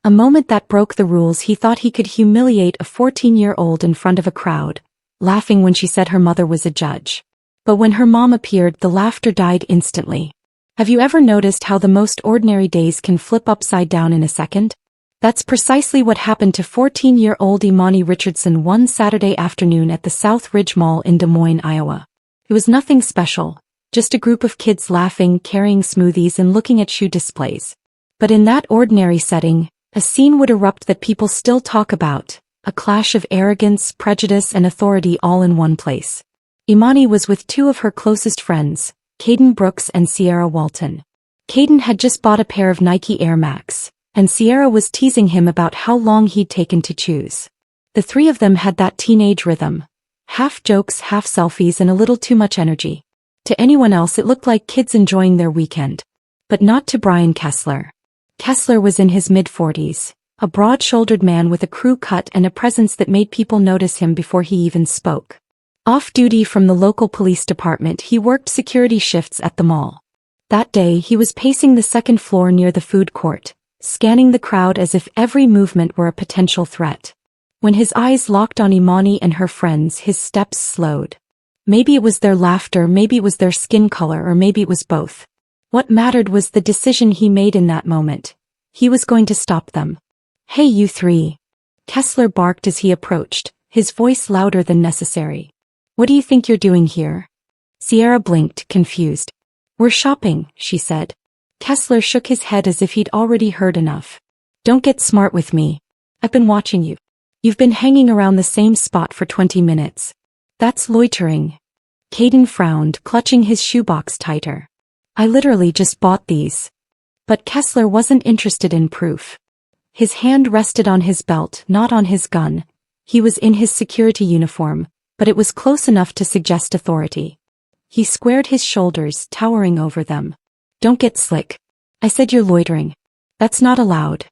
A moment that broke the rules. He thought he could humiliate a 14-year-old in front of a crowd, laughing when she said her mother was a judge. But when her mom appeared, the laughter died instantly. Have you ever noticed how the most ordinary days can flip upside down in a second? That's precisely what happened to 14-year-old Imani Richardson one Saturday afternoon at the South Ridge Mall in Des Moines, Iowa. It was nothing special, just a group of kids laughing, carrying smoothies and looking at shoe displays. But in that ordinary setting, a scene would erupt that people still talk about, a clash of arrogance, prejudice and authority all in one place. Imani was with two of her closest friends, Caden Brooks and Sierra Walton. Caden had just bought a pair of Nike Air Max, and Sierra was teasing him about how long he'd taken to choose. The three of them had that teenage rhythm, half jokes, half selfies and a little too much energy. To anyone else it looked like kids enjoying their weekend. But not to Brian Kessler. Kessler was in his mid-40s, a broad-shouldered man with a crew cut and a presence that made people notice him before he even spoke. Off-duty from the local police department, he worked security shifts at the mall. That day he was pacing the second floor near the food court, scanning the crowd as if every movement were a potential threat. When his eyes locked on Imani and her friends, his steps slowed. Maybe it was their laughter, maybe it was their skin color, or maybe it was both. What mattered was the decision he made in that moment. He was going to stop them. "Hey you three," Kessler barked as he approached, his voice louder than necessary. "What do you think you're doing here?" Sierra blinked, confused. "We're shopping," she said. Kessler shook his head as if he'd already heard enough. "Don't get smart with me. I've been watching you. You've been hanging around the same spot for 20 minutes. That's loitering." Caden frowned, clutching his shoebox tighter. "I literally just bought these." But Kessler wasn't interested in proof. His hand rested on his belt, not on his gun. He was in his security uniform, but it was close enough to suggest authority. He squared his shoulders, towering over them. "Don't get slick. I said you're loitering. That's not allowed.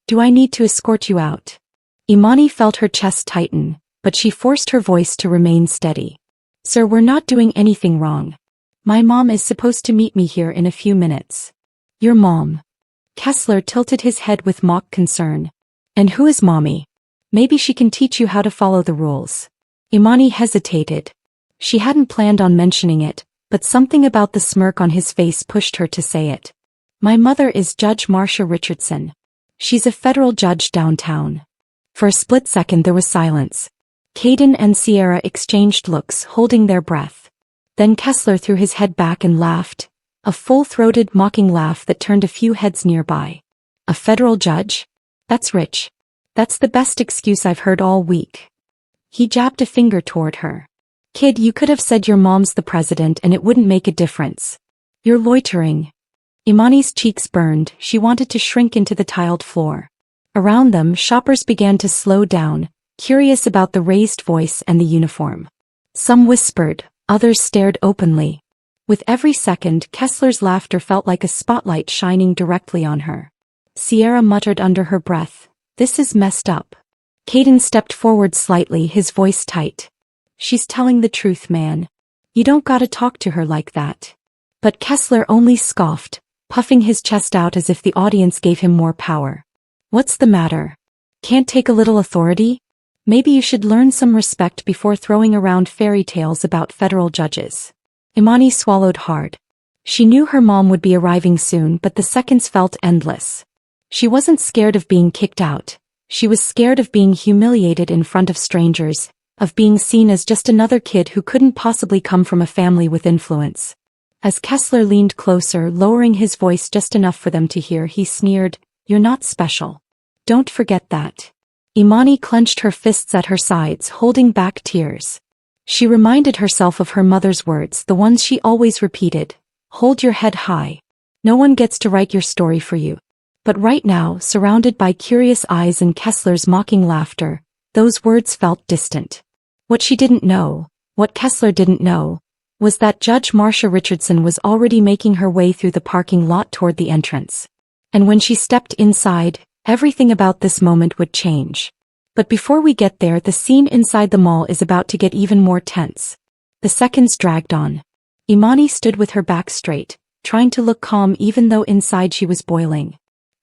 Do I need to escort you out?" Imani felt her chest tighten, but she forced her voice to remain steady. "Sir, we're not doing anything wrong. My mom is supposed to meet me here in a few minutes." "Your mom?" Kessler tilted his head with mock concern. "And who is mommy? Maybe she can teach you how to follow the rules." Imani hesitated. She hadn't planned on mentioning it, but something about the smirk on his face pushed her to say it. "My mother is Judge Marsha Richardson. She's a federal judge downtown." For a split second there was silence. Caden and Sierra exchanged looks, holding their breath. Then Kessler threw his head back and laughed, a full-throated, mocking laugh that turned a few heads nearby. "A federal judge? That's rich. That's the best excuse I've heard all week." He jabbed a finger toward her. "Kid, you could have said your mom's the president and it wouldn't make a difference. You're loitering." Imani's cheeks burned. She wanted to shrink into the tiled floor. Around them, shoppers began to slow down, curious about the raised voice and the uniform. Some whispered, others stared openly. With every second, Kessler's laughter felt like a spotlight shining directly on her. Sierra muttered under her breath, "This is messed up." Caden stepped forward slightly, his voice tight. "She's telling the truth, man. You don't gotta talk to her like that." But Kessler only scoffed, puffing his chest out as if the audience gave him more power. "What's the matter? Can't take a little authority? Maybe you should learn some respect before throwing around fairy tales about federal judges." Imani swallowed hard. She knew her mom would be arriving soon, but the seconds felt endless. She wasn't scared of being kicked out. She was scared of being humiliated in front of strangers, of being seen as just another kid who couldn't possibly come from a family with influence. As Kessler leaned closer, lowering his voice just enough for them to hear, he sneered, "You're not special. Don't forget that." Imani clenched her fists at her sides, holding back tears. She reminded herself of her mother's words, the ones she always repeated, "Hold your head high. No one gets to write your story for you." But right now, surrounded by curious eyes and Kessler's mocking laughter, those words felt distant. What she didn't know, what Kessler didn't know, was that Judge Marsha Richardson was already making her way through the parking lot toward the entrance. And when she stepped inside, everything about this moment would change. But before we get there, the scene inside the mall is about to get even more tense. The seconds dragged on. Imani stood with her back straight, trying to look calm even though inside she was boiling.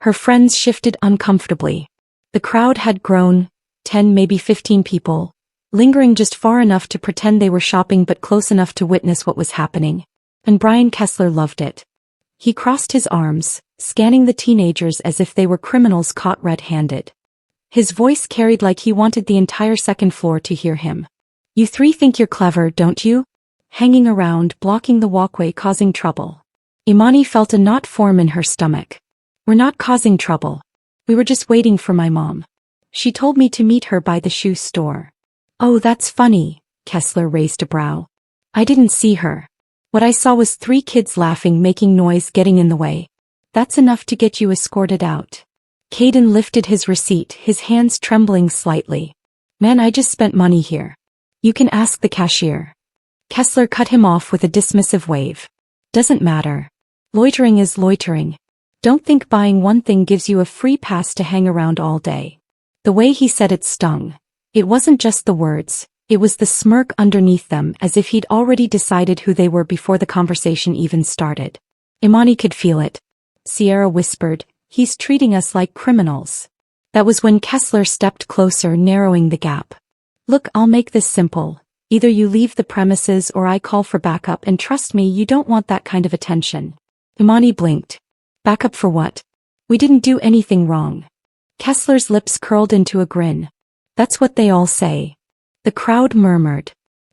Her friends shifted uncomfortably. The crowd had grown, 10 maybe 15 people, lingering just far enough to pretend they were shopping but close enough to witness what was happening. And Brian Kessler loved it. He crossed his arms, scanning the teenagers as if they were criminals caught red-handed. His voice carried like he wanted the entire second floor to hear him. You three think you're clever, don't you? Hanging around, blocking the walkway, causing trouble. Imani felt a knot form in her stomach. We're not causing trouble. We were just waiting for my mom. She told me to meet her by the shoe store. Oh, that's funny, Kessler raised a brow. I didn't see her. What I saw was 3 kids laughing, making noise, getting in the way. That's enough to get you escorted out. Caden lifted his receipt, his hands trembling slightly. Man, I just spent money here. You can ask the cashier. Kessler cut him off with a dismissive wave. Doesn't matter. Loitering is loitering. Don't think buying one thing gives you a free pass to hang around all day. The way he said it stung. It wasn't just the words, it was the smirk underneath them, as if he'd already decided who they were before the conversation even started. Imani could feel it. Sierra whispered, he's treating us like criminals. That was when Kessler stepped closer, narrowing the gap. Look, I'll make this simple. Either you leave the premises or I call for backup, and trust me, you don't want that kind of attention. Imani blinked. Backup for what? We didn't do anything wrong. Kessler's lips curled into a grin. That's what they all say. The crowd murmured.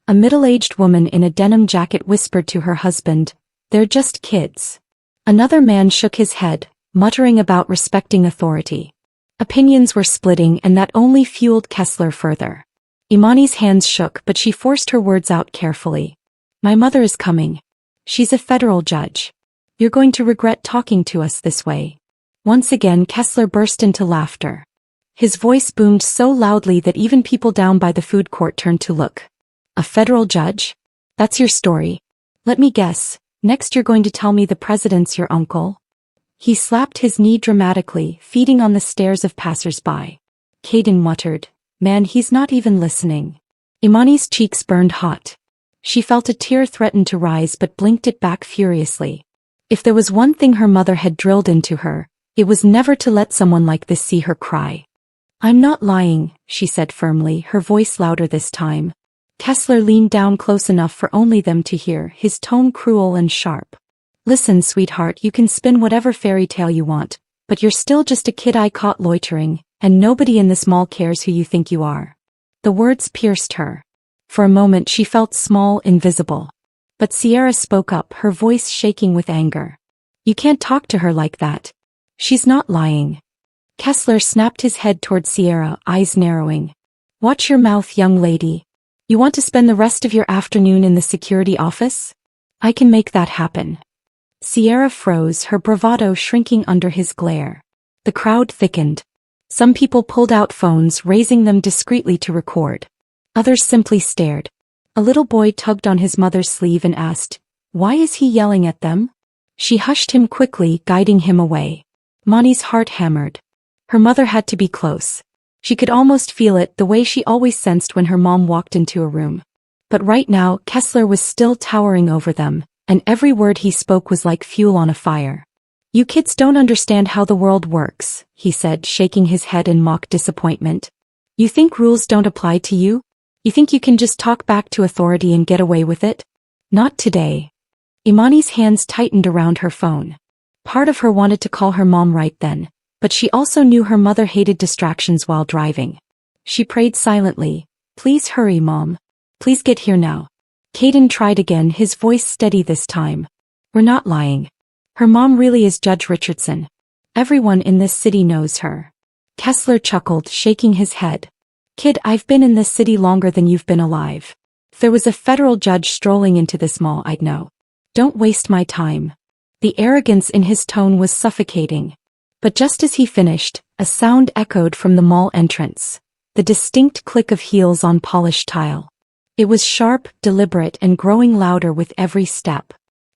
A middle-aged woman in a denim jacket whispered to her husband, they're just kids. Another man shook his head, muttering about respecting authority. Opinions were splitting, and that only fueled Kessler further. Imani's hands shook, but she forced her words out carefully. My mother is coming. She's a federal judge. You're going to regret talking to us this way. Once again Kessler burst into laughter. His voice boomed so loudly that even people down by the food court turned to look. A federal judge? That's your story. Let me guess, next you're going to tell me the president's your uncle? He slapped his knee dramatically, feeding on the stares of passers-by. Caden muttered, man, he's not even listening. Imani's cheeks burned hot. She felt a tear threaten to rise but blinked it back furiously. If there was one thing her mother had drilled into her, it was never to let someone like this see her cry. I'm not lying, she said firmly, her voice louder this time. Kessler leaned down close enough for only them to hear, his tone cruel and sharp. Listen, sweetheart, you can spin whatever fairy tale you want, but you're still just a kid I caught loitering, and nobody in this mall cares who you think you are. The words pierced her. For a moment she felt small, invisible. But Sierra spoke up, her voice shaking with anger. You can't talk to her like that. She's not lying. Kessler snapped his head toward Sierra, eyes narrowing. Watch your mouth, young lady. You want to spend the rest of your afternoon in the security office? I can make that happen. Sierra froze, her bravado shrinking under his glare. The crowd thickened. Some people pulled out phones, raising them discreetly to record. Others simply stared. A little boy tugged on his mother's sleeve and asked, why is he yelling at them? She hushed him quickly, guiding him away. Mani's heart hammered. Her mother had to be close. She could almost feel it, the way she always sensed when her mom walked into a room. But right now, Kessler was still towering over them, and every word he spoke was like fuel on a fire. You kids don't understand how the world works, he said, shaking his head in mock disappointment. You think rules don't apply to you? You think you can just talk back to authority and get away with it? Not today. Imani's hands tightened around her phone. Part of her wanted to call her mom right then, but she also knew her mother hated distractions while driving. She prayed silently, please hurry, Mom. Please get here now. Caden tried again, his voice steady this time. We're not lying. Her mom really is Judge Richardson. Everyone in this city knows her. Kessler chuckled, shaking his head. Kid, I've been in this city longer than you've been alive. If there was a federal judge strolling into this mall, I'd know. Don't waste my time. The arrogance in his tone was suffocating. But just as he finished, a sound echoed from the mall entrance. The distinct click of heels on polished tile. It was sharp, deliberate, and growing louder with every step.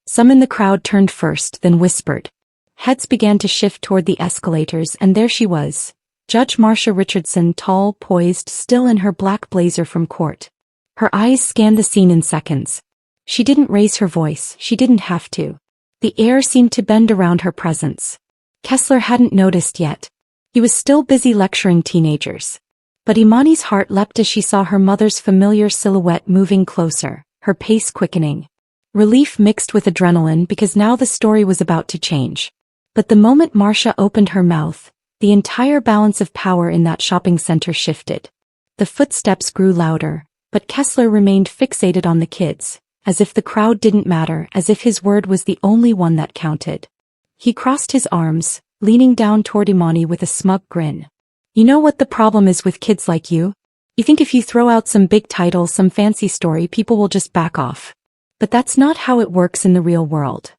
Some in the crowd turned first, then whispered. Heads began to shift toward the escalators, and there she was. Judge Marcia Richardson, tall, poised, still in her black blazer from court. Her eyes scanned the scene in seconds. She didn't raise her voice, she didn't have to. The air seemed to bend around her presence. Kessler hadn't noticed yet. He was still busy lecturing teenagers. But Imani's heart leapt as she saw her mother's familiar silhouette moving closer, her pace quickening. Relief mixed with adrenaline because now the story was about to change. But the moment Marcia opened her mouth, the entire balance of power in that shopping center shifted. The footsteps grew louder, but Kessler remained fixated on the kids, as if the crowd didn't matter, as if his word was the only one that counted. He crossed his arms, leaning down toward Imani with a smug grin. You know what the problem is with kids like you? You think if you throw out some big title, some fancy story, people will just back off. But that's not how it works in the real world.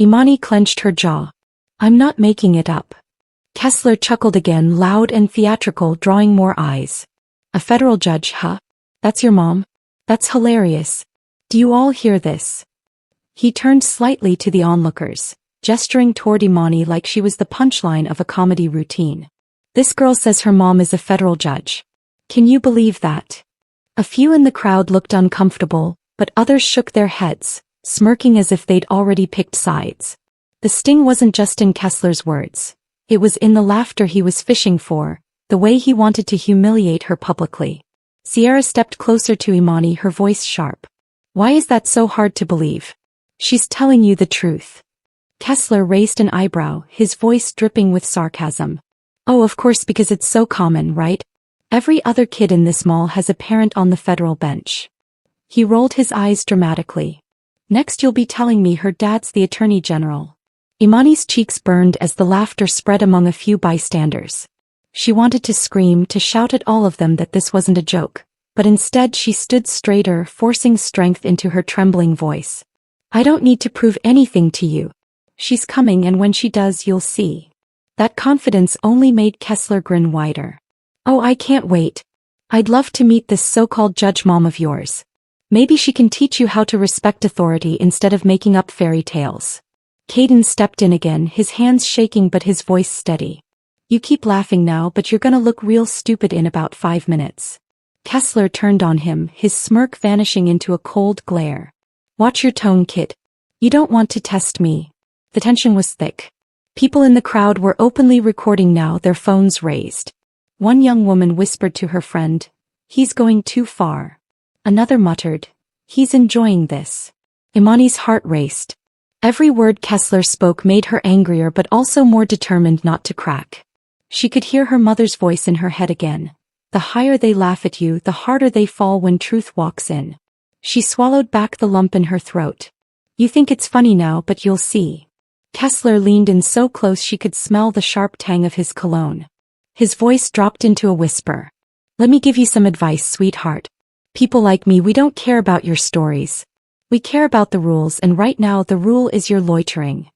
Imani clenched her jaw. I'm not making it up. Kessler chuckled again, loud and theatrical, drawing more eyes. A federal judge, huh? That's your mom? That's hilarious. Do you all hear this? He turned slightly to the onlookers, gesturing toward Imani like she was the punchline of a comedy routine. This girl says her mom is a federal judge. Can you believe that? A few in the crowd looked uncomfortable, but others shook their heads, smirking as if they'd already picked sides. The sting wasn't just in Kessler's words. It was in the laughter he was fishing for, the way he wanted to humiliate her publicly. Sierra stepped closer to Imani, her voice sharp. Why is that so hard to believe? She's telling you the truth. Kessler raised an eyebrow, his voice dripping with sarcasm. Oh, of course, because it's so common, right? Every other kid in this mall has a parent on the federal bench. He rolled his eyes dramatically. Next you'll be telling me her dad's the attorney general. Imani's cheeks burned as the laughter spread among a few bystanders. She wanted to scream, to shout at all of them that this wasn't a joke, but instead she stood straighter, forcing strength into her trembling voice. I don't need to prove anything to you. She's coming, and when she does, you'll see. That confidence only made Kessler grin wider. Oh, I can't wait. I'd love to meet this so-called judge mom of yours. Maybe she can teach you how to respect authority instead of making up fairy tales. Caden stepped in again, his hands shaking but his voice steady. You keep laughing now, but you're gonna look real stupid in about 5 minutes. Kessler turned on him, his smirk vanishing into a cold glare. Watch your tone, kid. You don't want to test me. The tension was thick. People in the crowd were openly recording now, their phones raised. One young woman whispered to her friend, "He's going too far." Another muttered, "He's enjoying this." Imani's heart raced. Every word Kessler spoke made her angrier but also more determined not to crack. She could hear her mother's voice in her head again. The higher they laugh at you, the harder they fall when truth walks in. She swallowed back the lump in her throat. You think it's funny now, but you'll see. Kessler leaned in so close she could smell the sharp tang of his cologne. His voice dropped into a whisper. Let me give you some advice, sweetheart. People like me, we don't care about your stories. We care about the rules, and right now the rule is you're loitering.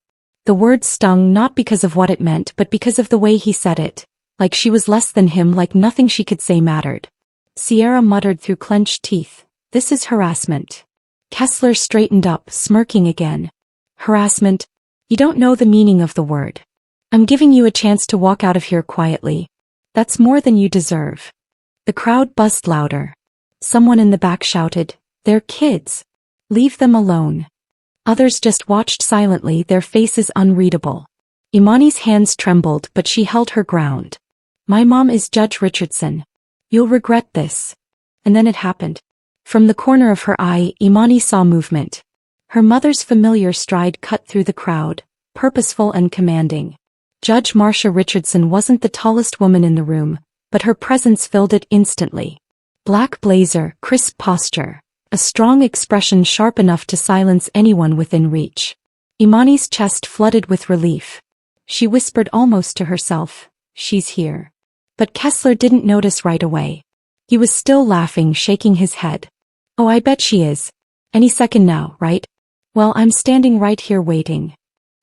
The word stung not because of what it meant but because of the way he said it. Like she was less than him, like nothing she could say mattered. Sierra muttered through clenched teeth, "This is harassment." Kessler straightened up, smirking again. Harassment? You don't know the meaning of the word. I'm giving you a chance to walk out of here quietly. That's more than you deserve. The crowd buzzed louder. Someone in the back shouted, "They're kids. Leave them alone." Others just watched silently, their faces unreadable. Imani's hands trembled, but she held her ground. My mom is Judge Richardson. You'll regret this. And then it happened. From the corner of her eye, Imani saw movement. Her mother's familiar stride cut through the crowd, purposeful and commanding. Judge Marcia Richardson wasn't the tallest woman in the room, but her presence filled it instantly. Black blazer, crisp posture, a strong expression sharp enough to silence anyone within reach. Imani's chest flooded with relief. She whispered almost to herself, "She's here." But Kessler didn't notice right away. He was still laughing, shaking his head. "Oh, I bet she is. Any second now, right? Well, I'm standing right here waiting."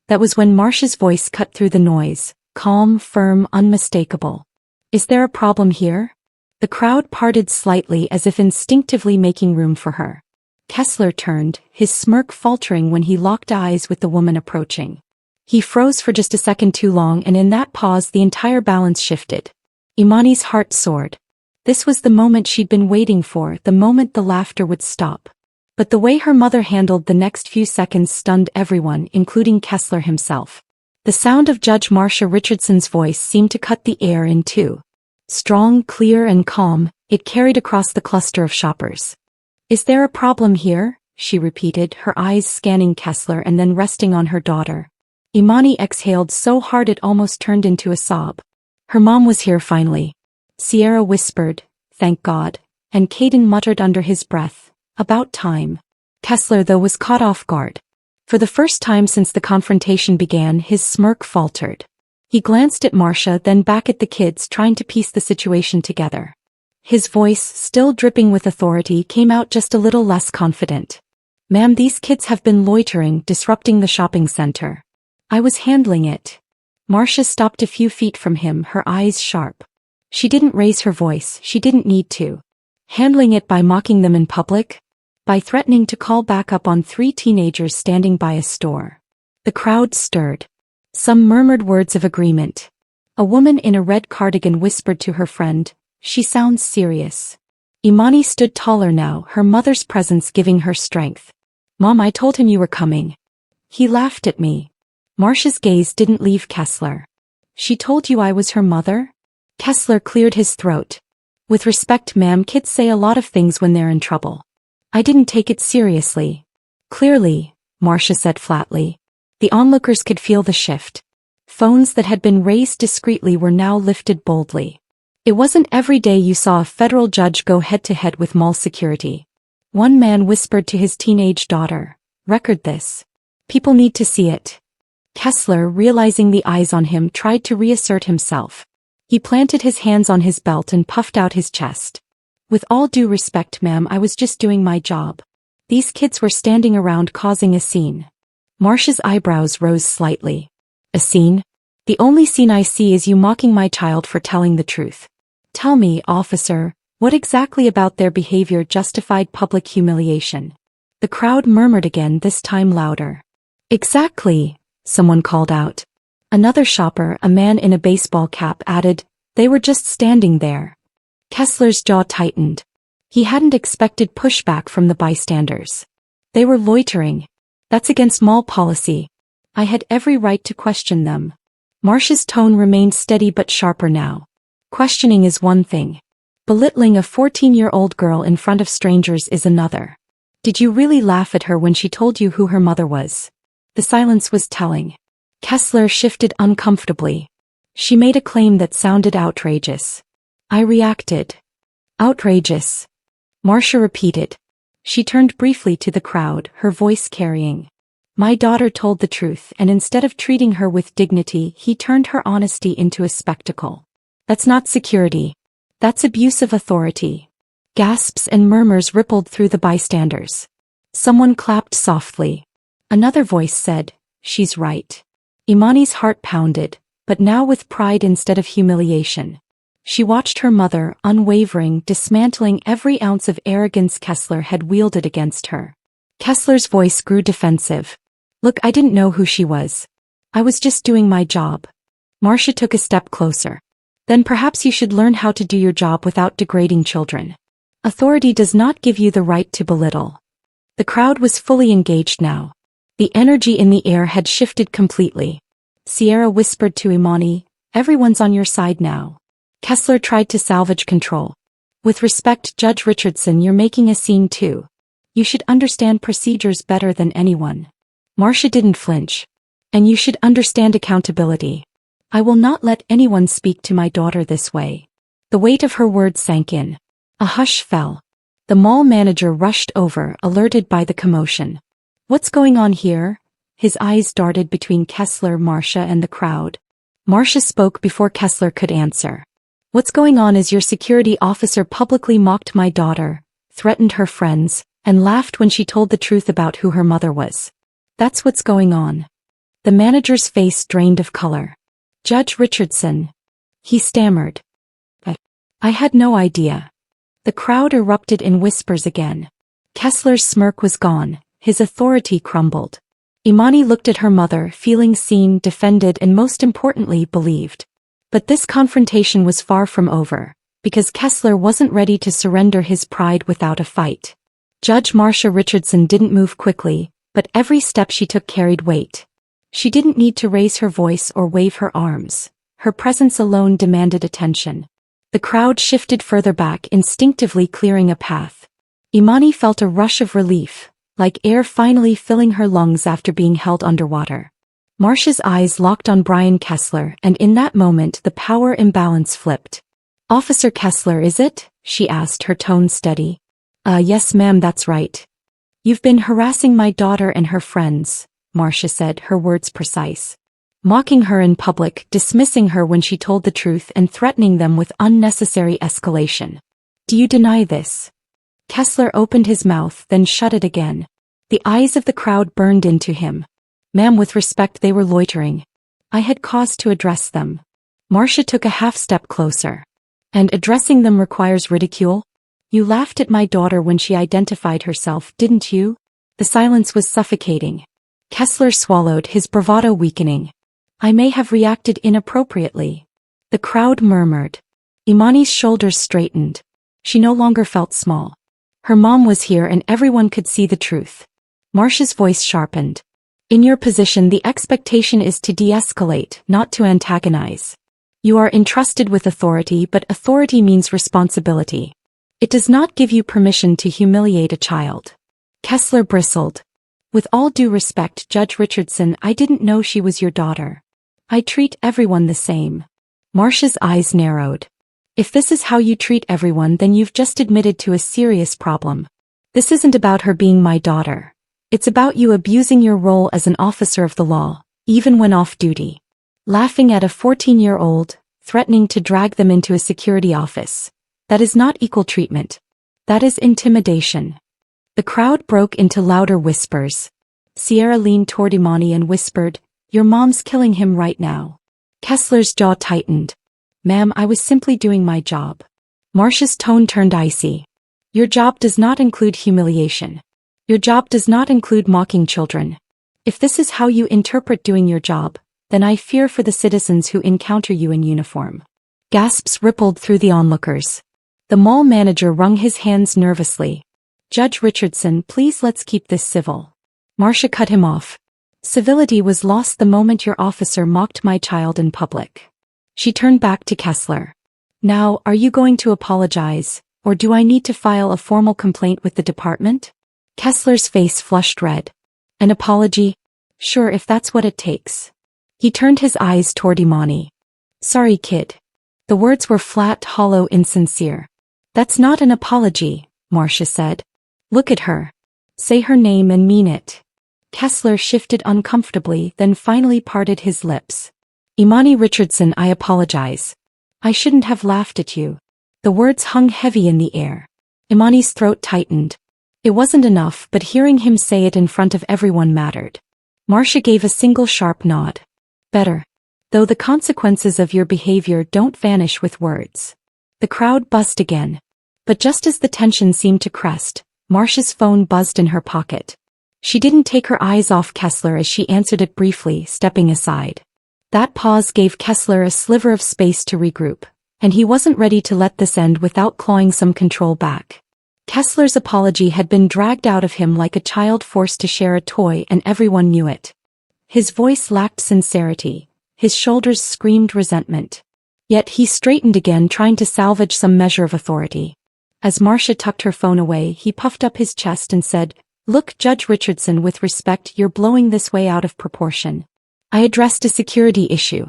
That was when Marcia's voice cut through the noise, calm, firm, unmistakable. "Is there a problem here?" The crowd parted slightly as if instinctively making room for her. Kessler turned, his smirk faltering when he locked eyes with the woman approaching. He froze for just a second too long, and in that pause the entire balance shifted. Imani's heart soared. This was the moment she'd been waiting for, the moment the laughter would stop. But the way her mother handled the next few seconds stunned everyone, including Kessler himself. The sound of Judge Marcia Richardson's voice seemed to cut the air in two. Strong, clear, and calm, it carried across the cluster of shoppers. "Is there a problem here?" she repeated, her eyes scanning Kessler and then resting on her daughter. Imani exhaled so hard it almost turned into a sob. Her mom was here finally. Sierra whispered, "Thank God," and Caden muttered under his breath, "About time." Kessler, though, was caught off guard. For the first time since the confrontation began, his smirk faltered. He glanced at Marcia, then back at the kids, trying to piece the situation together. His voice, still dripping with authority, came out just a little less confident. "Ma'am, these kids have been loitering, disrupting the shopping center. I was handling it." Marcia stopped a few feet from him, her eyes sharp. She didn't raise her voice, she didn't need to. Handling it by mocking them in public? By threatening to call backup on 3 teenagers standing by a store. The crowd stirred. Some murmured words of agreement. A woman in a red cardigan whispered to her friend, "She sounds serious." Imani stood taller now, her mother's presence giving her strength. "Mom, I told him you were coming." "He laughed at me." Marcia's gaze didn't leave Kessler. "She told you I was her mother?" Kessler cleared his throat. "With respect, ma'am, kids say a lot of things when they're in trouble. I didn't take it seriously." "Clearly," Marcia said flatly. The onlookers could feel the shift. Phones that had been raised discreetly were now lifted boldly. It wasn't every day you saw a federal judge go head-to-head with mall security. One man whispered to his teenage daughter, "Record this. People need to see it." Kessler, realizing the eyes on him, tried to reassert himself. He planted his hands on his belt and puffed out his chest. "With all due respect, ma'am, I was just doing my job. These kids were standing around causing a scene." Marcia's eyebrows rose slightly. "A scene? The only scene I see is you mocking my child for telling the truth. Tell me, officer, what exactly about their behavior justified public humiliation?" The crowd murmured again, this time louder. "Exactly," someone called out. Another shopper, a man in a baseball cap, added, "They were just standing there." Kessler's jaw tightened. He hadn't expected pushback from the bystanders. "They were loitering. That's against mall policy. I had every right to question them." Marcia's tone remained steady but sharper now. "Questioning is one thing. Belittling a 14-year-old girl in front of strangers is another. Did you really laugh at her when she told you who her mother was?" The silence was telling. Kessler shifted uncomfortably. "She made a claim that sounded outrageous. I reacted." "Outrageous?" Marcia repeated. She turned briefly to the crowd, her voice carrying. "My daughter told the truth, and instead of treating her with dignity, he turned her honesty into a spectacle. That's not security. That's abuse of authority." Gasps and murmurs rippled through the bystanders. Someone clapped softly. Another voice said, "She's right." Imani's heart pounded, but now with pride instead of humiliation. She watched her mother, unwavering, dismantling every ounce of arrogance Kessler had wielded against her. Kessler's voice grew defensive. "Look, I didn't know who she was. I was just doing my job." Marcia took a step closer. "Then perhaps you should learn how to do your job without degrading children. Authority does not give you the right to belittle." The crowd was fully engaged now. The energy in the air had shifted completely. Sierra whispered to Imani, "Everyone's on your side now." Kessler tried to salvage control. "With respect, Judge Richardson, you're making a scene too. You should understand procedures better than anyone." Marcia didn't flinch. "And you should understand accountability. I will not let anyone speak to my daughter this way." The weight of her words sank in. A hush fell. The mall manager rushed over, alerted by the commotion. "What's going on here?" His eyes darted between Kessler, Marcia, and the crowd. Marcia spoke before Kessler could answer. "What's going on is your security officer publicly mocked my daughter, threatened her friends, and laughed when she told the truth about who her mother was. That's what's going on." The manager's face drained of color. "Judge Richardson," he stammered. "I had no idea." The crowd erupted in whispers again. Kessler's smirk was gone, his authority crumbled. Imani looked at her mother, feeling seen, defended, and most importantly, believed. But this confrontation was far from over, because Kessler wasn't ready to surrender his pride without a fight. Judge Marcia Richardson didn't move quickly, but every step she took carried weight. She didn't need to raise her voice or wave her arms. Her presence alone demanded attention. The crowd shifted further back, instinctively clearing a path. Imani felt a rush of relief, like air finally filling her lungs after being held underwater. Marcia's eyes locked on Brian Kessler, and in that moment the power imbalance flipped. "Officer Kessler, is it?" she asked, her tone steady. Yes ma'am, that's right. "You've been harassing my daughter and her friends," Marcia said, her words precise. "Mocking her in public, dismissing her when she told the truth, and threatening them with unnecessary escalation. Do you deny this?" Kessler opened his mouth, then shut it again. The eyes of the crowd burned into him. "Ma'am, with respect, they were loitering. I had cause to address them." Marcia took a half-step closer. "And addressing them requires ridicule? You laughed at my daughter when she identified herself, didn't you?" The silence was suffocating. Kessler swallowed, his bravado weakening. "I may have reacted inappropriately." The crowd murmured. Imani's shoulders straightened. She no longer felt small. Her mom was here and everyone could see the truth. Marcia's voice sharpened. "In your position, the expectation is to de-escalate, not to antagonize. You are entrusted with authority, but authority means responsibility. It does not give you permission to humiliate a child." Kessler bristled. "With all due respect, Judge Richardson, I didn't know she was your daughter. I treat everyone the same." Marcia's eyes narrowed. "If this is how you treat everyone, then you've just admitted to a serious problem. This isn't about her being my daughter. It's about you abusing your role as an officer of the law, even when off duty. Laughing at a 14-year-old, threatening to drag them into a security office. That is not equal treatment. That is intimidation." The crowd broke into louder whispers. Sierra leaned toward Imani and whispered, "Your mom's killing him right now." Kessler's jaw tightened. "Ma'am, I was simply doing my job." Marcia's tone turned icy. "Your job does not include humiliation. Your job does not include mocking children. If this is how you interpret doing your job, then I fear for the citizens who encounter you in uniform." Gasps rippled through the onlookers. The mall manager wrung his hands nervously. "Judge Richardson, please let's keep this civil." Marcia cut him off. "Civility was lost the moment your officer mocked my child in public." She turned back to Kessler. "Now, are you going to apologize, or do I need to file a formal complaint with the department?" Kessler's face flushed red. "An apology? Sure, if that's what it takes." He turned his eyes toward Imani. "Sorry, kid." The words were flat, hollow, insincere. "That's not an apology," Marcia said. "Look at her. Say her name and mean it." Kessler shifted uncomfortably, then finally parted his lips. "Imani Richardson, I apologize. I shouldn't have laughed at you." The words hung heavy in the air. Imani's throat tightened. It wasn't enough, but hearing him say it in front of everyone mattered. Marcia gave a single sharp nod. "Better. Though the consequences of your behavior don't vanish with words." The crowd buzzed again. But just as the tension seemed to crest, Marcia's phone buzzed in her pocket. She didn't take her eyes off Kessler as she answered it briefly, stepping aside. That pause gave Kessler a sliver of space to regroup, and he wasn't ready to let this end without clawing some control back. Kessler's apology had been dragged out of him like a child forced to share a toy, and everyone knew it. His voice lacked sincerity, his shoulders screamed resentment. Yet he straightened again, trying to salvage some measure of authority. As Marcia tucked her phone away, he puffed up his chest and said, "Look, Judge Richardson, with respect, you're blowing this way out of proportion. I addressed a security issue.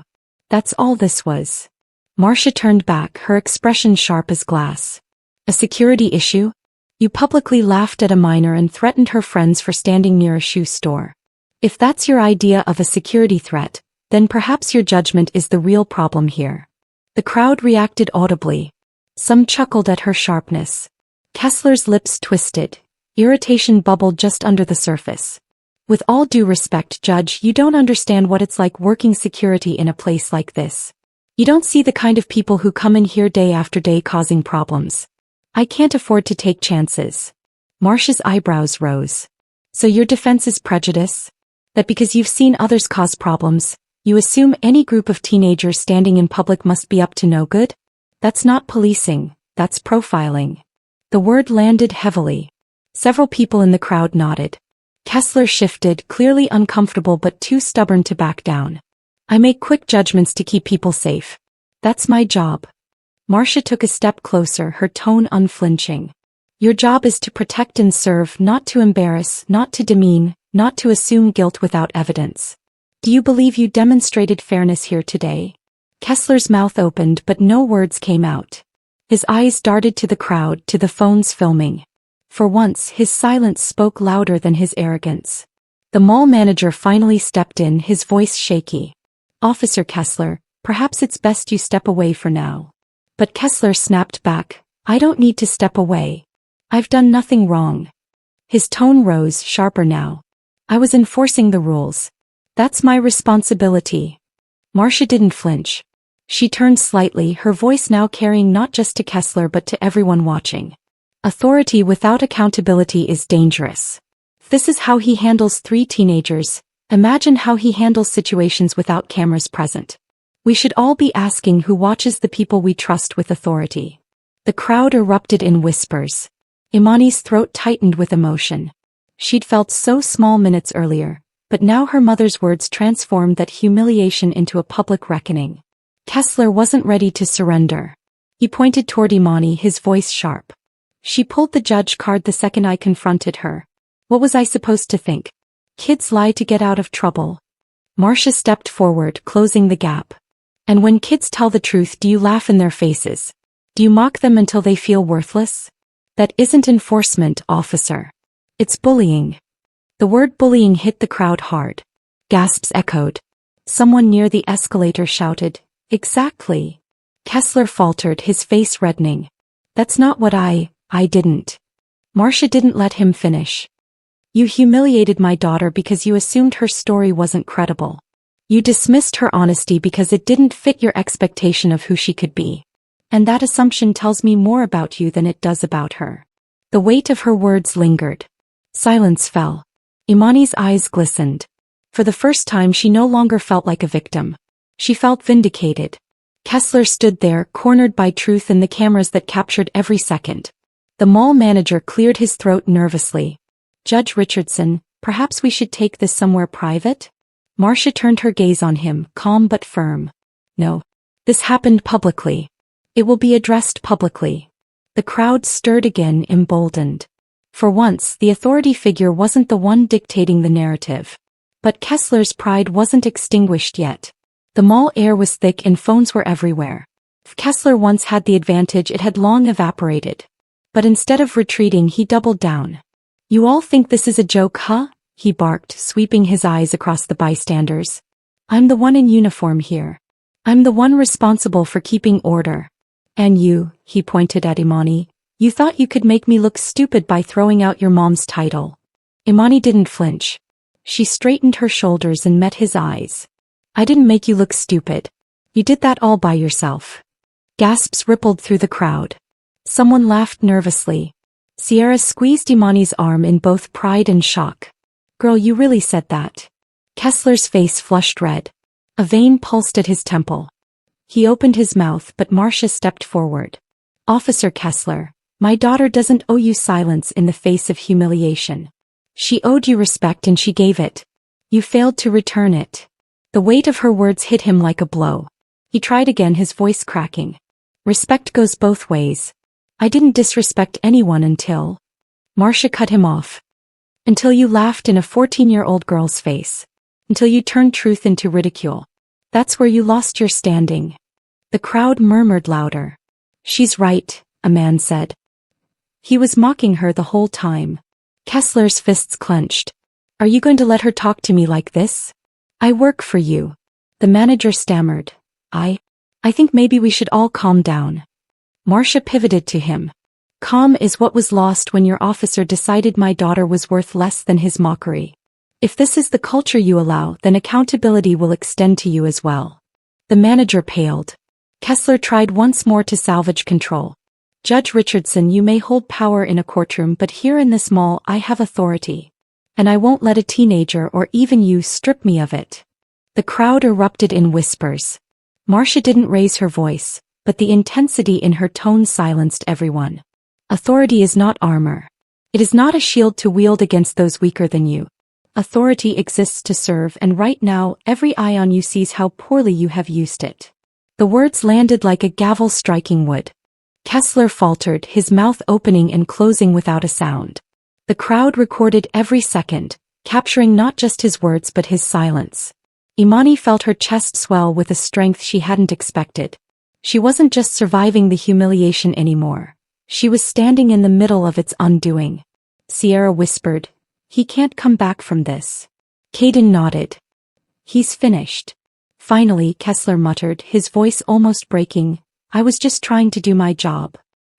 That's all this was." Marcia turned back, her expression sharp as glass. "A security issue? You publicly laughed at a minor and threatened her friends for standing near a shoe store. If that's your idea of a security threat, then perhaps your judgment is the real problem here." The crowd reacted audibly. Some chuckled at her sharpness. Kessler's lips twisted. Irritation bubbled just under the surface. "With all due respect, Judge, you don't understand what it's like working security in a place like this. You don't see the kind of people who come in here day after day causing problems. I can't afford to take chances." Marcia's eyebrows rose. "So your defense is prejudice? That because you've seen others cause problems, you assume any group of teenagers standing in public must be up to no good? That's not policing, that's profiling." The word landed heavily. Several people in the crowd nodded. Kessler shifted, clearly uncomfortable but too stubborn to back down. I make quick judgments to keep people safe. That's my job. Marcia took a step closer, her tone unflinching. Your job is to protect and serve, not to embarrass, not to demean, not to assume guilt without evidence. Do you believe you demonstrated fairness here today? Kessler's mouth opened but no words came out. His eyes darted to the crowd, to the phones filming. For once, his silence spoke louder than his arrogance. The mall manager finally stepped in, his voice shaky. Officer Kessler, perhaps it's best you step away for now. But Kessler snapped back, I don't need to step away. I've done nothing wrong. His tone rose, sharper now. I was enforcing the rules. That's my responsibility. Marcia didn't flinch. She turned slightly, her voice now carrying not just to Kessler but to everyone watching. Authority without accountability is dangerous. This is how he handles 3 teenagers. Imagine how he handles situations without cameras present. We should all be asking who watches the people we trust with authority. The crowd erupted in whispers. Imani's throat tightened with emotion. She'd felt so small minutes earlier, but now her mother's words transformed that humiliation into a public reckoning. Kessler wasn't ready to surrender. He pointed toward Imani, his voice sharp. She pulled the judge card the second I confronted her. What was I supposed to think? Kids lie to get out of trouble. Marcia stepped forward, closing the gap. And when kids tell the truth, do you laugh in their faces? Do you mock them until they feel worthless? That isn't enforcement, officer. It's bullying. The word bullying hit the crowd hard. Gasps echoed. Someone near the escalator shouted, exactly. Kessler faltered, his face reddening. That's not what I didn't. Marcia didn't let him finish. You humiliated my daughter because you assumed her story wasn't credible. You dismissed her honesty because it didn't fit your expectation of who she could be. And that assumption tells me more about you than it does about her. The weight of her words lingered. Silence fell. Imani's eyes glistened. For the first time she no longer felt like a victim. She felt vindicated. Kessler stood there, cornered by truth and the cameras that captured every second. The mall manager cleared his throat nervously. Judge Richardson, perhaps we should take this somewhere private? Marcia turned her gaze on him, calm but firm. No. This happened publicly. It will be addressed publicly. The crowd stirred again, emboldened. For once, the authority figure wasn't the one dictating the narrative. But Kessler's pride wasn't extinguished yet. The mall air was thick and phones were everywhere. If Kessler once had the advantage, it had long evaporated. But instead of retreating, he doubled down. You all think this is a joke, huh? He barked, sweeping his eyes across the bystanders. I'm the one in uniform here. I'm the one responsible for keeping order. And you, he pointed at Imani, you thought you could make me look stupid by throwing out your mom's title. Imani didn't flinch. She straightened her shoulders and met his eyes. I didn't make you look stupid. You did that all by yourself. Gasps rippled through the crowd. Someone laughed nervously. Sierra squeezed Imani's arm in both pride and shock. Girl, you really said that. Kessler's face flushed red. A vein pulsed at his temple. He opened his mouth, but Marcia stepped forward. Officer Kessler, my daughter doesn't owe you silence in the face of humiliation. She owed you respect and she gave it. You failed to return it. The weight of her words hit him like a blow. He tried again, his voice cracking. Respect goes both ways. I didn't disrespect anyone until... Marcia cut him off. Until you laughed in a 14-year-old girl's face. Until you turned truth into ridicule. That's where you lost your standing. The crowd murmured louder. She's right, a man said. He was mocking her the whole time. Kessler's fists clenched. Are you going to let her talk to me like this? I work for you. The manager stammered. I think maybe we should all calm down. Marcia pivoted to him. Calm is what was lost when your officer decided my daughter was worth less than his mockery. If this is the culture you allow, then accountability will extend to you as well. The manager paled. Kessler tried once more to salvage control. Judge Richardson, you may hold power in a courtroom, but here in this mall I have authority. And I won't let a teenager or even you strip me of it. The crowd erupted in whispers. Marcia didn't raise her voice, but the intensity in her tone silenced everyone. Authority is not armor. It is not a shield to wield against those weaker than you. Authority exists to serve, and right now every eye on you sees how poorly you have used it. The words landed like a gavel striking wood. Kessler faltered, his mouth opening and closing without a sound. The crowd recorded every second, capturing not just his words but his silence. Imani felt her chest swell with a strength she hadn't expected. She wasn't just surviving the humiliation anymore. She was standing in the middle of its undoing. Sierra whispered, "He can't come back from this." Caden nodded. "He's finished." Finally, Kessler muttered, his voice almost breaking, "I was just trying to do my job."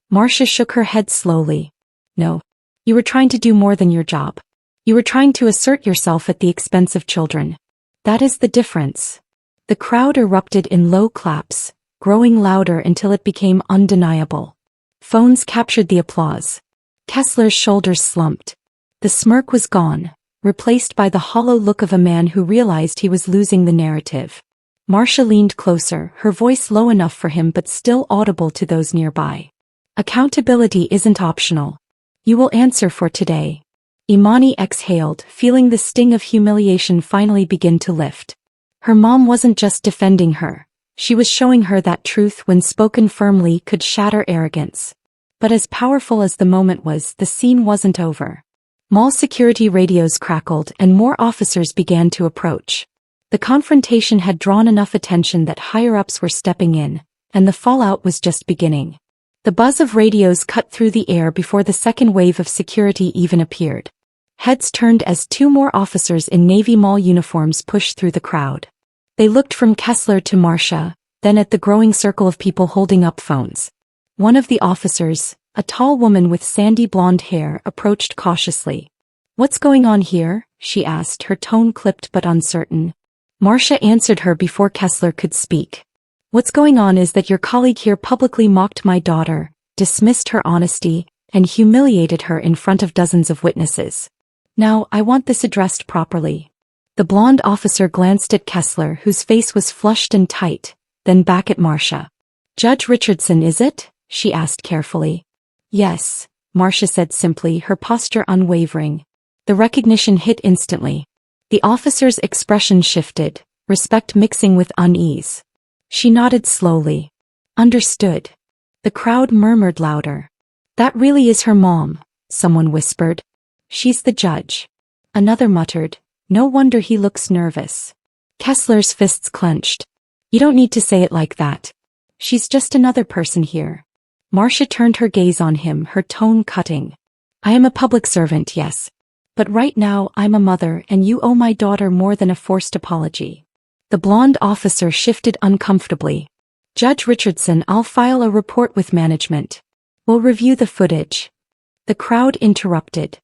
Marcia shook her head slowly. "No. You were trying to do more than your job. You were trying to assert yourself at the expense of children. That is the difference." The crowd erupted in low claps, growing louder until it became undeniable. Phones captured the applause. Kessler's shoulders slumped. The smirk was gone, replaced by the hollow look of a man who realized he was losing the narrative. Marcia leaned closer, her voice low enough for him but still audible to those nearby. "Accountability isn't optional. You will answer for today." Imani exhaled, feeling the sting of humiliation finally begin to lift. Her mom wasn't just defending her. She was showing her that truth, when spoken firmly, could shatter arrogance. But as powerful as the moment was, the scene wasn't over. Mall security radios crackled and more officers began to approach. The confrontation had drawn enough attention that higher-ups were stepping in, and the fallout was just beginning. The buzz of radios cut through the air before the second wave of security even appeared. Heads turned as two more officers in Navy Mall uniforms pushed through the crowd. They looked from Kessler to Marcia, then at the growing circle of people holding up phones. One of the officers, a tall woman with sandy blonde hair, approached cautiously. "What's going on here?" she asked, her tone clipped but uncertain. Marcia answered her before Kessler could speak. "What's going on is that your colleague here publicly mocked my daughter, dismissed her honesty, and humiliated her in front of dozens of witnesses. Now, I want this addressed properly." The blonde officer glanced at Kessler, whose face was flushed and tight, then back at Marcia. "Judge Richardson, is it?" she asked carefully. "Yes," Marcia said simply, her posture unwavering. The recognition hit instantly. The officer's expression shifted, respect mixing with unease. She nodded slowly. "Understood." The crowd murmured louder. "That really is her mom," someone whispered. "She's the judge." Another muttered, "No wonder he looks nervous." Kessler's fists clenched. "You don't need to say it like that. She's just another person here." Marcia turned her gaze on him, her tone cutting. "I am a public servant, yes. But right now I'm a mother and you owe my daughter more than a forced apology." The blonde officer shifted uncomfortably. "Judge Richardson, I'll file a report with management. We'll review the footage." The crowd interrupted.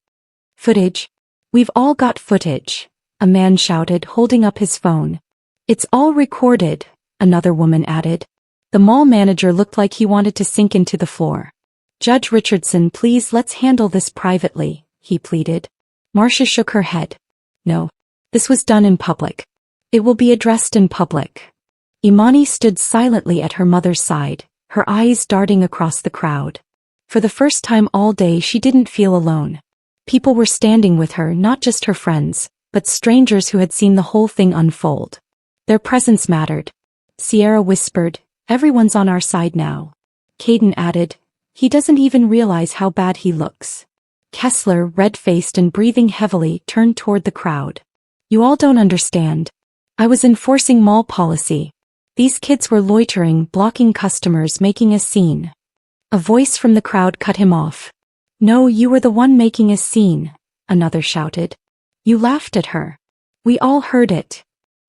"Footage? We've all got footage," a man shouted, holding up his phone. "It's all recorded," another woman added. The mall manager looked like he wanted to sink into the floor. "Judge Richardson, please, let's handle this privately," he pleaded. Marcia shook her head. "No. This was done in public. It will be addressed in public." Imani stood silently at her mother's side, her eyes darting across the crowd. For the first time all day she didn't feel alone. People were standing with her, not just her friends, but strangers who had seen the whole thing unfold. Their presence mattered. Sierra whispered, "Everyone's on our side now." Caden added, "He doesn't even realize how bad he looks." Kessler, red-faced and breathing heavily, turned toward the crowd. "You all don't understand. I was enforcing mall policy. These kids were loitering, blocking customers, making a scene." A voice from the crowd cut him off. "No, you were the one making a scene," another shouted. "You laughed at her. We all heard it."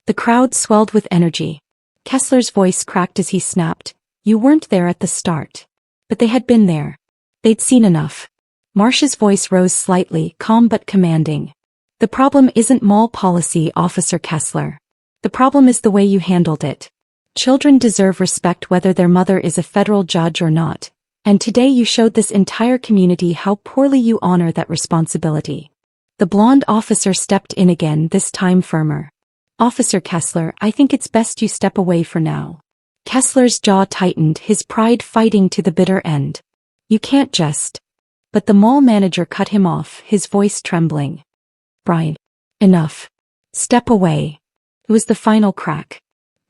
The crowd swelled with energy. Kessler's voice cracked as he snapped, "You weren't there at the start." But they had been there. They'd seen enough. Marcia's voice rose slightly, calm but commanding. "The problem isn't mall policy, Officer Kessler. The problem is the way you handled it. Children deserve respect whether their mother is a federal judge or not, and today you showed this entire community how poorly you honor that responsibility." The blonde officer stepped in again, this time firmer. "Officer Kessler, I think it's best you step away for now." Kessler's jaw tightened, his pride fighting to the bitter end. "You can't just..." But the mall manager cut him off, his voice trembling. "Brian, Enough. Step away. It was the final crack.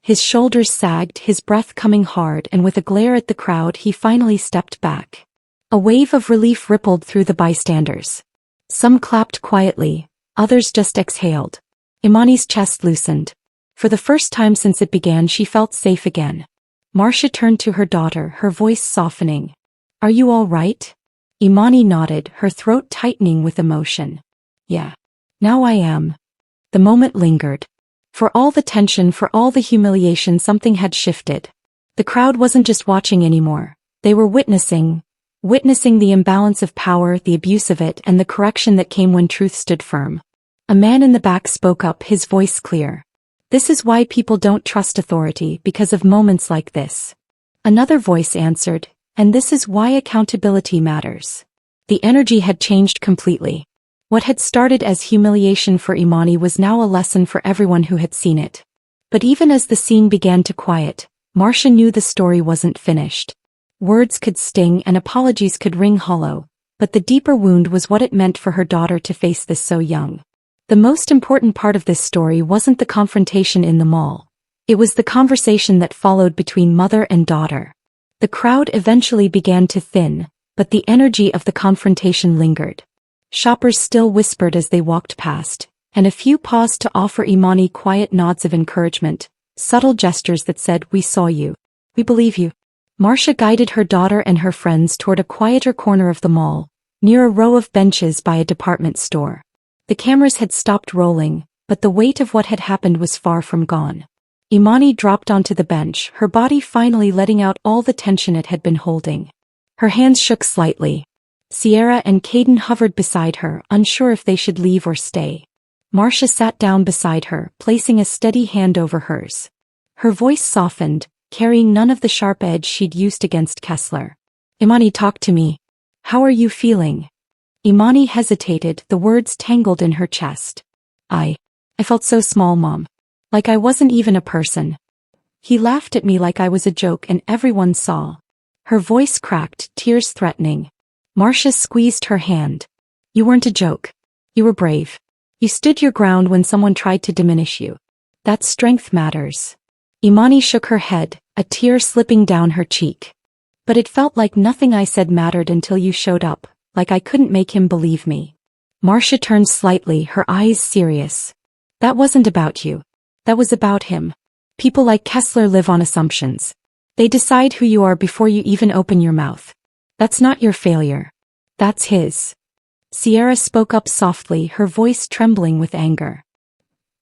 His shoulders sagged, his breath coming hard, and with a glare at the crowd he finally stepped back. A wave of relief rippled through the bystanders. Some clapped quietly, others just exhaled. Imani's chest loosened. For the first time since it began she felt safe again. Marcia turned to her daughter, her voice softening. Are you all right? Imani nodded, her throat tightening with emotion. Yeah. Now I am. The moment lingered. For all the tension, for all the humiliation, something had shifted. The crowd wasn't just watching anymore. They were witnessing the imbalance of power, the abuse of it, and the correction that came when truth stood firm. A man in the back spoke up, his voice clear. This is why people don't trust authority, because of moments like this. Another voice answered, and this is why accountability matters. The energy had changed completely. What had started as humiliation for Imani was now a lesson for everyone who had seen it. But even as the scene began to quiet, Marcia knew the story wasn't finished. Words could sting and apologies could ring hollow, but the deeper wound was what it meant for her daughter to face this so young. The most important part of this story wasn't the confrontation in the mall. It was the conversation that followed between mother and daughter. The crowd eventually began to thin, but the energy of the confrontation lingered. Shoppers still whispered as they walked past, and a few paused to offer Imani quiet nods of encouragement, subtle gestures that said, "We saw you. We believe you." Marcia guided her daughter and her friends toward a quieter corner of the mall, near a row of benches by a department store. The cameras had stopped rolling, but the weight of what had happened was far from gone. Imani dropped onto the bench, her body finally letting out all the tension it had been holding. Her hands shook slightly. Sierra and Caden hovered beside her, unsure if they should leave or stay. Marcia sat down beside her, placing a steady hand over hers. Her voice softened, carrying none of the sharp edge she'd used against Kessler. "Imani, talk to me. How are you feeling?" Imani hesitated, the words tangled in her chest. I felt so small, Mom. Like I wasn't even a person. He laughed at me like I was a joke and everyone saw. Her voice cracked, tears threatening. Marcia squeezed her hand. "You weren't a joke. You were brave. You stood your ground when someone tried to diminish you. That strength matters." Imani shook her head, a tear slipping down her cheek. "But it felt like nothing I said mattered until you showed up, like I couldn't make him believe me." Marcia turned slightly, her eyes serious. "That wasn't about you. That was about him. People like Kessler live on assumptions. They decide who you are before you even open your mouth. That's not your failure. That's his." Sierra spoke up softly, her voice trembling with anger.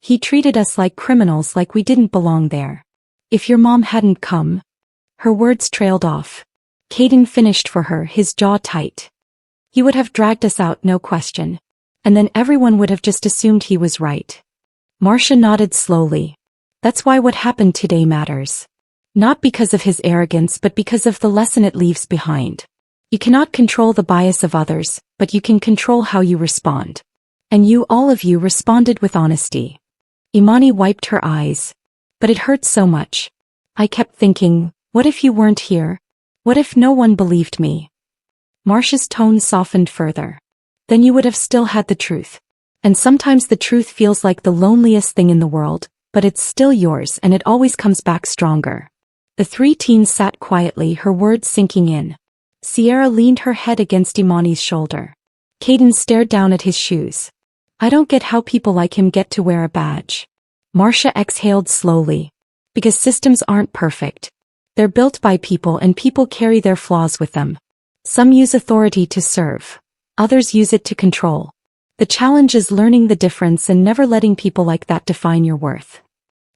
"He treated us like criminals, like we didn't belong there. If your mom hadn't come..." Her words trailed off. Caden finished for her, his jaw tight. "He would have dragged us out, no question. And then everyone would have just assumed he was right." Marcia nodded slowly. "That's why what happened today matters. Not because of his arrogance, but because of the lesson it leaves behind. You cannot control the bias of others, but you can control how you respond. And you, all of you, responded with honesty." Imani wiped her eyes. "But it hurt so much. I kept thinking, what if you weren't here? What if no one believed me?" Marcia's tone softened further. "Then you would have still had the truth. And sometimes the truth feels like the loneliest thing in the world, but it's still yours and it always comes back stronger." The three teens sat quietly, her words sinking in. Sierra leaned her head against Imani's shoulder. Caden stared down at his shoes. "I don't get how people like him get to wear a badge." Marcia exhaled slowly. "Because systems aren't perfect. They're built by people and people carry their flaws with them. Some use authority to serve. Others use it to control. The challenge is learning the difference and never letting people like that define your worth."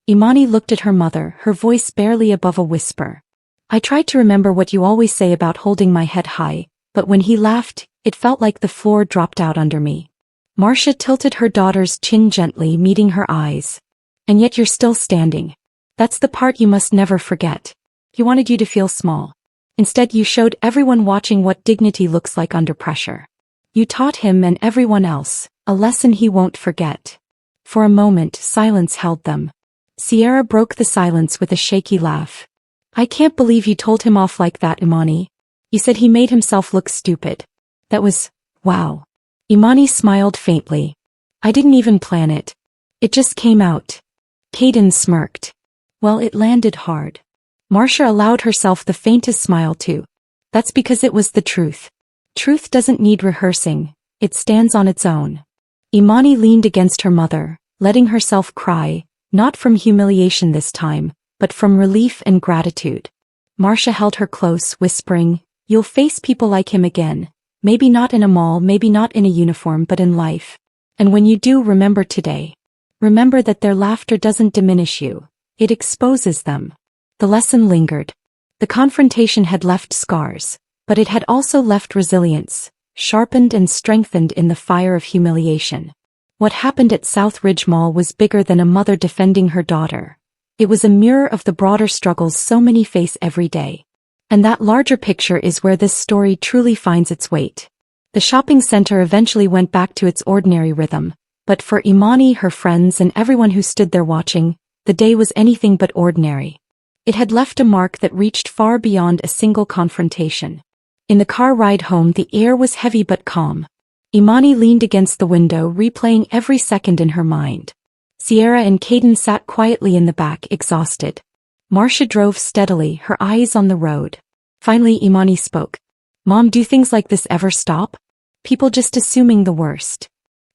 Imani looked at her mother, her voice barely above a whisper. "I tried to remember what you always say about holding my head high, but when he laughed, it felt like the floor dropped out under me." Marcia tilted her daughter's chin gently, meeting her eyes. "And yet you're still standing. That's the part you must never forget. He wanted you to feel small. Instead you showed everyone watching what dignity looks like under pressure. You taught him and everyone else a lesson he won't forget." For a moment, silence held them. Sierra broke the silence with a shaky laugh. "I can't believe you told him off like that, Imani. You said he made himself look stupid. That was, wow." Imani smiled faintly. I didn't even plan it. It just came out. Caden smirked. Well, it landed hard. Marcia allowed herself the faintest smile too. That's because it was the truth. Truth doesn't need rehearsing, it stands on its own. Imani leaned against her mother, letting herself cry, not from humiliation this time, but from relief and gratitude. Marcia held her close, whispering, "You'll face people like him again. Maybe not in a mall, maybe not in a uniform, but in life. And when you do, remember today. Remember that their laughter doesn't diminish you. It exposes them." The lesson lingered. The confrontation had left scars, but it had also left resilience, sharpened and strengthened in the fire of humiliation. What happened at South Ridge Mall was bigger than a mother defending her daughter. It was a mirror of the broader struggles so many face every day. And that larger picture is where this story truly finds its weight. The shopping center eventually went back to its ordinary rhythm, but for Imani, her friends, and everyone who stood there watching, the day was anything but ordinary. It had left a mark that reached far beyond a single confrontation. In the car ride home, the air was heavy but calm. Imani leaned against the window, replaying every second in her mind. Sierra and Caden sat quietly in the back, exhausted. Marcia drove steadily, her eyes on the road. Finally, Imani spoke. "Mom, do things like this ever stop? People just assuming the worst."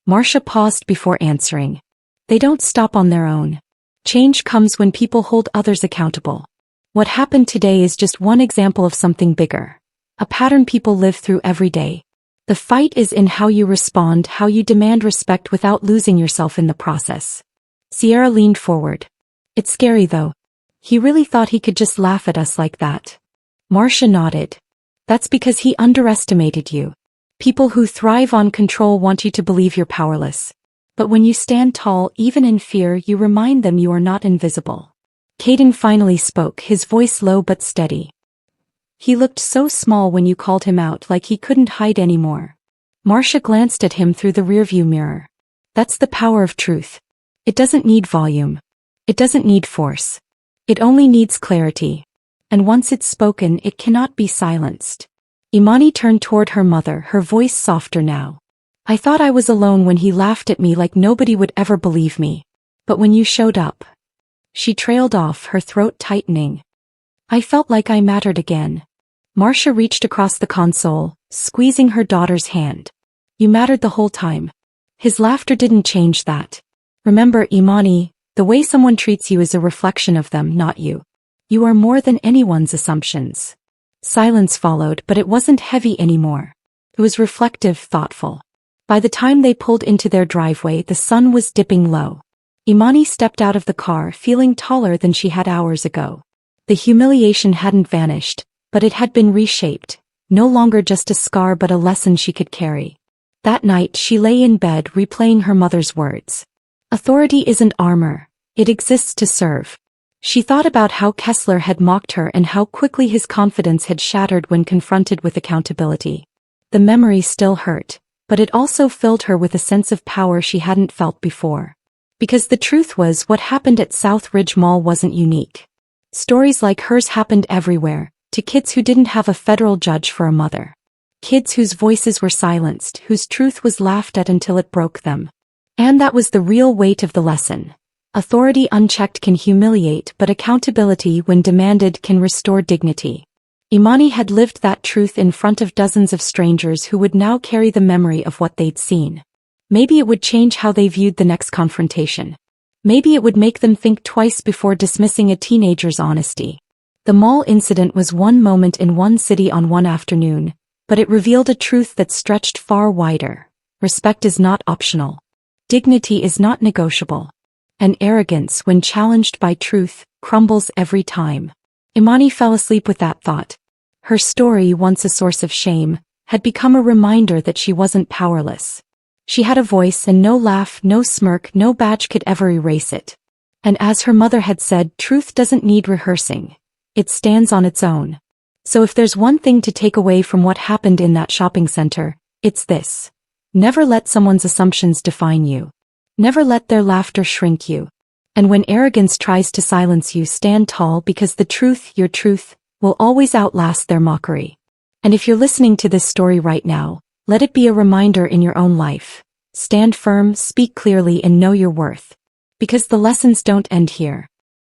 Marcia paused before answering. "They don't stop on their own. Change comes when people hold others accountable. What happened today is just one example of something bigger. A pattern people live through every day. The fight is in how you respond, how you demand respect without losing yourself in the process." Sierra leaned forward. "It's scary though. He really thought he could just laugh at us like that." Marcia nodded. "That's because he underestimated you. People who thrive on control want you to believe you're powerless. But when you stand tall, even in fear, you remind them you are not invisible." Caden finally spoke, his voice low but steady. "He looked so small when you called him out, like he couldn't hide anymore." Marcia glanced at him through the rearview mirror. "That's the power of truth. It doesn't need volume. It doesn't need force. It only needs clarity. And once it's spoken, it cannot be silenced." Imani turned toward her mother, her voice softer now. "I thought I was alone when he laughed at me like nobody would ever believe me. But when you showed up..." She trailed off, her throat tightening. "I felt like I mattered again." Marcia reached across the console, squeezing her daughter's hand. "You mattered the whole time." His laughter didn't change that. "Remember, Imani, the way someone treats you is a reflection of them, not you. You are more than anyone's assumptions." Silence followed, but it wasn't heavy anymore. It was reflective, thoughtful. By the time they pulled into their driveway, the sun was dipping low. Imani stepped out of the car, feeling taller than she had hours ago. The humiliation hadn't vanished, but it had been reshaped, no longer just a scar but a lesson she could carry. That night, she lay in bed, replaying her mother's words. "Authority isn't armor, it exists to serve." She thought about how Kessler had mocked her and how quickly his confidence had shattered when confronted with accountability. The memory still hurt, but it also filled her with a sense of power she hadn't felt before. Because the truth was, what happened at South Ridge Mall wasn't unique. Stories like hers happened everywhere, to kids who didn't have a federal judge for a mother. Kids whose voices were silenced, whose truth was laughed at until it broke them. And that was the real weight of the lesson. Authority unchecked can humiliate, but accountability, when demanded, can restore dignity. Imani had lived that truth in front of dozens of strangers who would now carry the memory of what they'd seen. Maybe it would change how they viewed the next confrontation. Maybe it would make them think twice before dismissing a teenager's honesty. The mall incident was one moment in one city on one afternoon, but it revealed a truth that stretched far wider. Respect is not optional. Dignity is not negotiable. And arrogance, when challenged by truth, crumbles every time. Imani fell asleep with that thought. Her story, once a source of shame, had become a reminder that she wasn't powerless. She had a voice, and no laugh, no smirk, no badge could ever erase it. And as her mother had said, truth doesn't need rehearsing. It stands on its own. So if there's one thing to take away from what happened in that shopping center, it's this. Never let someone's assumptions define you. Never let their laughter shrink you. And when arrogance tries to silence you, stand tall, because the truth, your truth, will always outlast their mockery. And if you're listening to this story right now, let it be a reminder in your own life. Stand firm, speak clearly, and know your worth. Because the lessons don't end here.